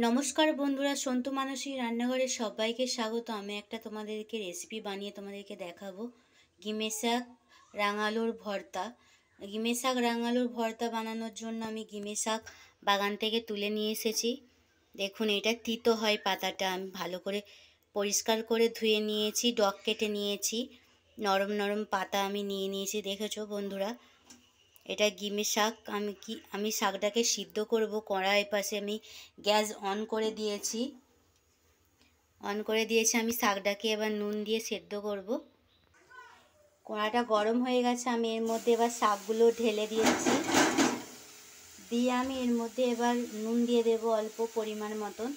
নমস্কার বন্ধুরা, সন্তু মানসী রান্নাঘরে সবাইকে স্বাগত। আমি একটা তোমাদেরকে রেসিপি বানিয়ে তোমাদেরকে দেখাবো। গিমে শাক রাঙালুর ভর্তা। গিমে শাক রাঙালুর ভর্তা বানানোর জন্য আমি গিমে শাক বাগান থেকে তুলে নিয়ে এসেছি। দেখুন, এটা তিতো হয় পাতাটা। আমি ভালো করে পরিষ্কার করে ধুয়ে নিয়েছি, ডগ কেটে নিয়েছি, নরম নরম পাতা আমি নিয়ে নিয়েছি। দেখেছো বন্ধুরা, এটা গিমে শাক। আমি শাকটাকে সিদ্ধ করব। কড়াই পাশে আমি গ্যাস অন করে দিয়েছি। আমি শাকটাকে এবার নুন দিয়ে সেদ্ধ করব। কড়াটা গরম হয়ে গেছে। আমি এর মধ্যে এবার শাকগুলো ঢেলে দিয়েছি। দিয়ে আমি এর মধ্যে এবার নুন দিয়ে দেব অল্প পরিমাণ মতন,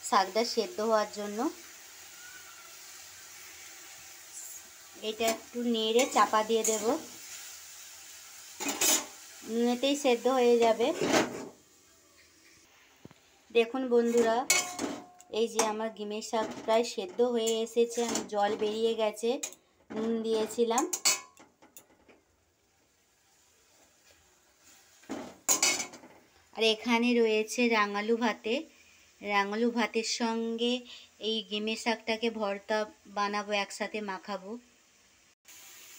শাকটা সেদ্ধ হওয়ার জন্য। এটা একটু নেড়ে চাপা দিয়ে দেব। নুনেতেই সেদ্ধ হয়ে যাবে। দেখুন বন্ধুরা, এই যে আমার গিমের শাক প্রায় সেদ্ধ হয়ে এসেছে। আমি জল বেরিয়ে গেছে, নুন দিয়েছিলাম। আর এখানে রয়েছে রাঙালু ভাতে। রাঙালু ভাতের সঙ্গে এই গিমে শাকটাকে ভর্তা বানাবো, একসাথে মাখাবো।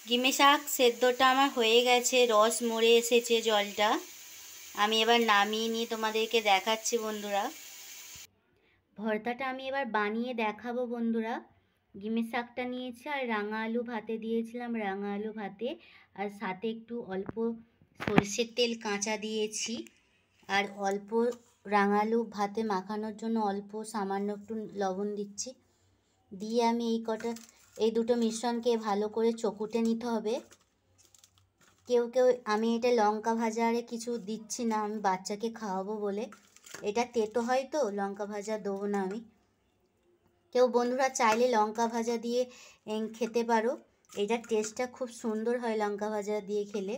গিমে শাক সেদ্ধটা আমার হয়ে গেছে, রস মরে এসেছে জলটা। আমি এবার নামিয়ে নিয়ে তোমাদেরকে দেখাচ্ছি বন্ধুরা। ভর্তাটা আমি এবার বানিয়ে দেখাবো বন্ধুরা। গিমে শাকটা নিয়েছি আর রাঙা আলু ভাতে দিয়েছিলাম, রাঙা আলু ভাতে। আর সাথে একটু অল্প সরষের তেল কাঁচা দিয়েছি। আর অল্প রাঙা আলু ভাতে মাখানোর জন্য অল্প সামান্য একটু লবণ দিচ্ছি। দিয়ে আমি এই দুটো মিশ্রণকে ভালো করে চকুটে নিতে হবে। আমি এটা লঙ্কা ভাজা আর কিছু দিচ্ছি না, আমি বাচ্চাকে খাওয়াবো বলে। এটা তেতো হয় তো, লঙ্কা ভাজা দেবো না আমি। কেউ বন্ধুরা চাইলে লঙ্কা ভাজা দিয়ে খেতে পারো। এটার টেস্টটা খুব সুন্দর হয় লঙ্কা ভাজা দিয়ে খেলে।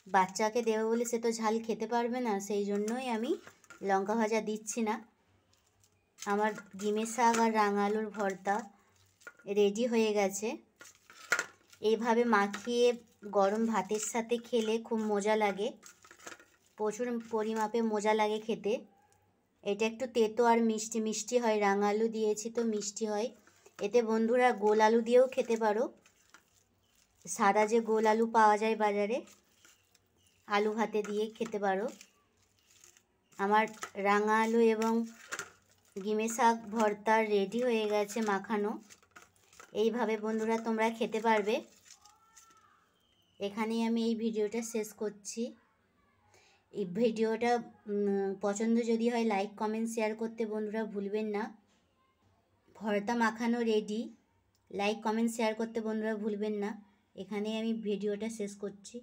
বাচ্চাকে দেবো বলে সে তো ঝাল খেতে পারবে না, সেই জন্যই আমি লঙ্কা ভাজা দিচ্ছি না। আমার গিমে শাক আর রাঙা আলুর ভর্তা রেডি হয়ে গেছে। এইভাবে মাখিয়ে গরম ভাতের সাথে খেলে খুব মজা লাগে, প্রচুর পরিমাপে মজা লাগে খেতে। এটা একটু তেতো আর মিষ্টি মিষ্টি হয়, রাঙা আলু দিয়েছি তো মিষ্টি হয়। এতে বন্ধুরা গোল আলু দিয়েও খেতে পারো, সাদা যে গোল আলু পাওয়া যায় বাজারে, আলু ভাতে দিয়ে খেতে পারো। আমার রাঙা আলু এবং গিমে শাক ভর্তা রেডি হয়ে গেছে মাখানো। এইভাবে বন্ধুরা তোমরা খেতে পারবে। এখানেই আমি এই ভিডিওটা শেষ করছি। এই ভিডিওটা পছন্দ যদি হয় লাইক কমেন্ট শেয়ার করতে বন্ধুরা ভুলবেন না। ভর্তা মাখানো রেডি, লাইক কমেন্ট শেয়ার করতে বন্ধুরা ভুলবেন না। এখানেই আমি ভিডিওটা শেষ করছি।